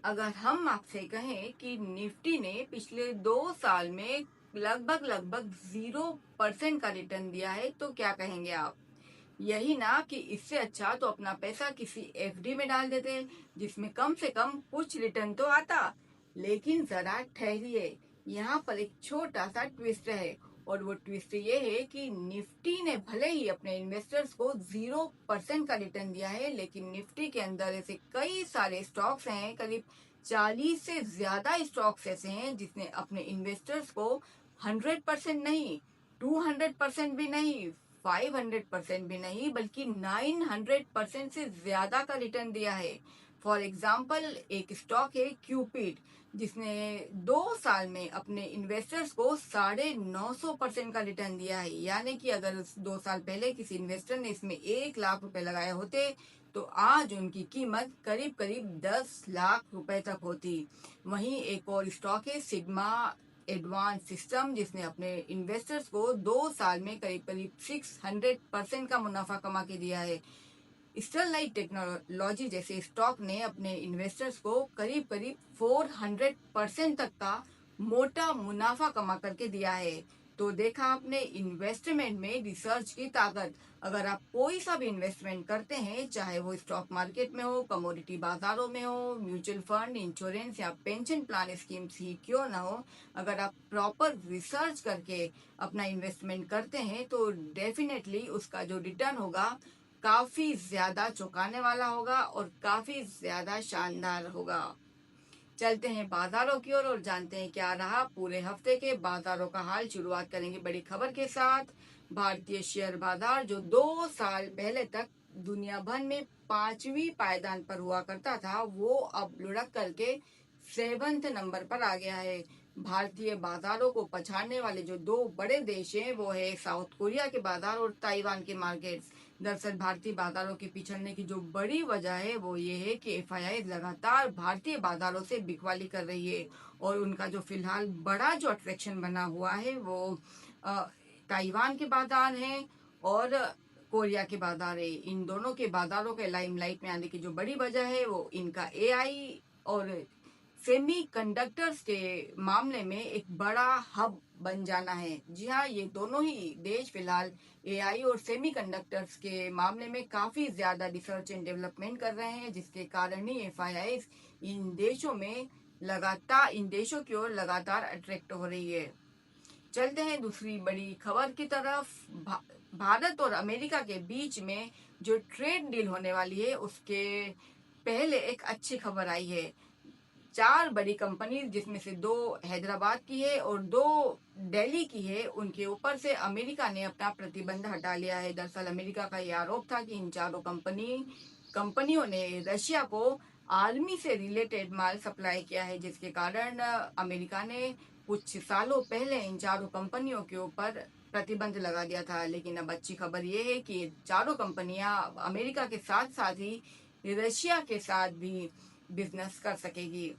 अगर हम आपसे कहें कि निफ्टी ने पिछले 2 साल में लगभग 0% का रिटर्न दिया है तो क्या कहेंगे आप? यही ना कि इससे अच्छा तो अपना पैसा किसी एफडी में डाल देते जिसमें कम से कम कुछ रिटर्न तो आता। लेकिन जरा ठहरिए, यहाँ पर एक छोटा सा ट्विस्ट है। और वो ट्विस्ट ये है कि निफ्टी ने भले ही अपने इन्वेस्टर्स को 0% का रिटर्न दिया है, लेकिन निफ्टी के अंदर ऐसे कई सारे स्टॉक्स हैं, करीब 40 से ज्यादा स्टॉक्स ऐसे हैं जिसने अपने इन्वेस्टर्स को 100% नहीं, 200% भी नहीं, 500% भी नहीं, बल्कि 900% से ज्यादा का रिटर्न दिया है। फॉर एग्जाम्पल, एक स्टॉक है क्यूपिड, जिसने 2 साल में अपने इन्वेस्टर्स को 950% का रिटर्न दिया है। यानी कि अगर 2 साल पहले किसी इन्वेस्टर ने इसमें 1 लाख रुपए लगाए होते तो आज उनकी कीमत करीब करीब 10 लाख रुपए तक होती। वहीं एक और स्टॉक है सिग्मा एडवांस सिस्टम, जिसने अपने इन्वेस्टर्स को 2 साल में करीब करीब 600% का मुनाफा कमा के दिया है। स्टरलाइट टेक्नोलॉजी जैसे स्टॉक ने अपने इन्वेस्टर्स को करीब करीब 400% तक का मोटा मुनाफा कमा करके दिया है। तो देखा आपने इन्वेस्टमेंट में रिसर्च की ताकत। अगर आप कोई सा भी इन्वेस्टमेंट करते हैं, चाहे वो स्टॉक मार्केट में हो, कमोडिटी बाजारों में हो, म्यूचुअल फंड, इंश्योरेंस या पेंशन प्लान स्कीम्स ही क्यों ना हो, अगर आप प्रॉपर रिसर्च करके अपना इन्वेस्टमेंट करते हैं तो डेफिनेटली उसका जो रिटर्न होगा काफी ज्यादा चौंकाने वाला होगा और काफी ज्यादा शानदार होगा। चलते हैं बाजारों की ओर और जानते हैं क्या रहा पूरे हफ्ते के बाजारों का हाल। शुरुआत करेंगे बड़ी खबर के साथ। भारतीय शेयर बाजार जो 2 साल पहले तक दुनिया भर में 5वीं पायदान पर हुआ करता था, वो अब लुढ़क करके 7th नंबर पर आ गया है। भारतीय बाजारों को पछाड़ने वाले जो दो बड़े देश हैं वो है साउथ कोरिया के बाजार और ताइवान के मार्केट्स। दरअसल भारतीय बाजारों के पिछड़ने की जो बड़ी वजह है वो ये है कि एफआईआई लगातार भारतीय बाजारों से बिकवाली कर रही है और उनका जो फिलहाल बड़ा जो अट्रैक्शन बना हुआ है वो ताइवान के बाजार हैं और कोरिया के बाजार है। इन दोनों के बाजारों के लाइमलाइट में आने की जो बड़ी वजह है वो इनका एआई और सेमी कंडक्टर्स के मामले में एक बड़ा हब बन जाना है। जी हाँ, ये दोनों ही देश फिलहाल एआई और सेमी कंडक्टर्स के मामले में काफी ज्यादा रिसर्च एंड डेवलपमेंट कर रहे हैं, जिसके कारण ही एफआईआई इन देशों की ओर लगातार अट्रैक्ट हो रही है। चलते हैं दूसरी बड़ी खबर की तरफ। भारत और अमेरिका के बीच में जो ट्रेड डील होने वाली है उसके पहले एक अच्छी खबर आई है। 4 बड़ी कंपनी, जिसमें से 2 हैदराबाद की है और 2 दिल्ली की है, उनके ऊपर से अमेरिका ने अपना प्रतिबंध हटा लिया है। दरअसल अमेरिका का यह आरोप था कि इन चारों कंपनियों ने रशिया को आर्मी से रिलेटेड माल सप्लाई किया है, जिसके कारण अमेरिका ने कुछ सालों पहले इन चारों कंपनियों के ऊपर प्रतिबंध लगा दिया था। लेकिन अब अच्छी खबर ये है कि ये चारों कंपनियां अमेरिका के साथ साथ ही रशिया के साथ भी बिजनेस कर सकेगी।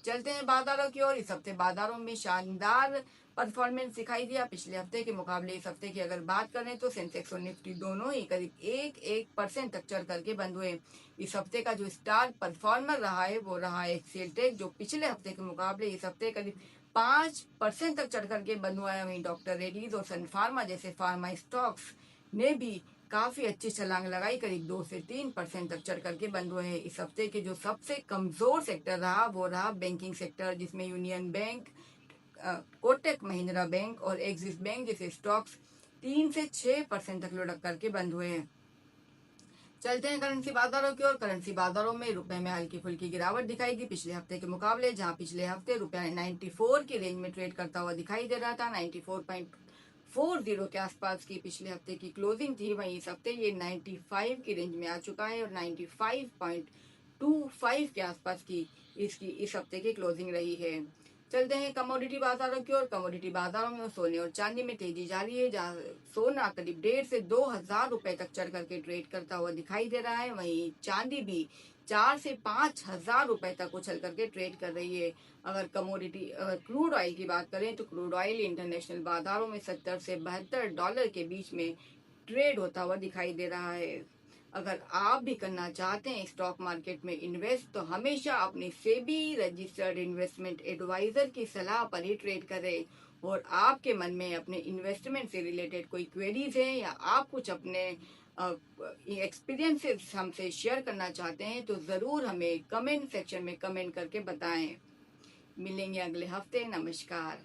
चलते हैं बाजारों की ओर। इस हफ्ते बाजारों में शानदार परफॉर्मेंस दिखाई दिया पिछले हफ्ते के मुकाबले। इस हफ्ते की अगर बात करें तो सेंसेक्स और निफ्टी दोनों ही करीब 1% तक चढ़ करके बंद हुए। इस हफ्ते का जो स्टार परफॉर्मर रहा है वो रहा है सेल्टेक, जो पिछले हफ्ते के मुकाबले इस हफ्ते करीब 5% तक चढ़ करके बंद हुआ है। वहीं डॉक्टर रेड्डीज और सन फार्मा जैसे फार्मा स्टॉक्स ने भी काफी अच्छी छलांग लगाई, करीब 2 से 3% तक चढ़ करके बंद हुए हैं। इस हफ्ते के जो सबसे कमजोर सेक्टर रहा वो रहा बैंकिंग सेक्टर, जिसमें union bank, Kotak Mahindra bank और एक्सिस बैंक जैसे स्टॉक्स 3 से 6% तक लुढ़क करके बंद हुए हैं। चलते हैं करेंसी बाजारों की ओर। करेंसी बाजारों में रुपए में हल्की फुल्की गिरावट दिखाई दी पिछले हफ्ते के मुकाबले, जहां पिछले हफ्ते रुपया 94 की रेंज में ट्रेड करता हुआ दिखाई दे रहा था। 94.40 के आसपास की पिछले हफ्ते की क्लोजिंग थी। वहीं इस हफ्ते ये 95 की रेंज में आ चुका है और 95.25 के आसपास की इसकी इस हफ्ते की क्लोजिंग रही है। चलते हैं कमोडिटी बाजारों की ओर। कमोडिटी बाजारों में सोने और चांदी में तेजी जारी है, जहां सोना करीब 1,500 से 2,000 रुपए तक चढ़ करके ट्रेड करता हुआ दिखाई दे रहा है। वहीं चांदी भी 4 से 5 हजार रुपए तक उछल करके ट्रेड कर रही है। अगर क्रूड ऑयल की बात करें तो क्रूड ऑयल इंटरनेशनल बाजारों में $70 से $72 के बीच में ट्रेड होता हुआ दिखाई दे रहा है। अगर आप भी करना चाहते हैं स्टॉक मार्केट में इन्वेस्ट, तो हमेशा अपने सेबी रजिस्टर्ड इन्वेस्टमेंट एडवाइजर की सलाह पर ही ट्रेड करें। और आपके मन में अपने इन्वेस्टमेंट से रिलेटेड कोई क्वेरीज है या आप कुछ अपने एक्सपीरियंसेस हमसे शेयर करना चाहते हैं, तो ज़रूर हमें कमेंट सेक्शन में कमेंट करके बताएं। मिलेंगे अगले हफ्ते। नमस्कार।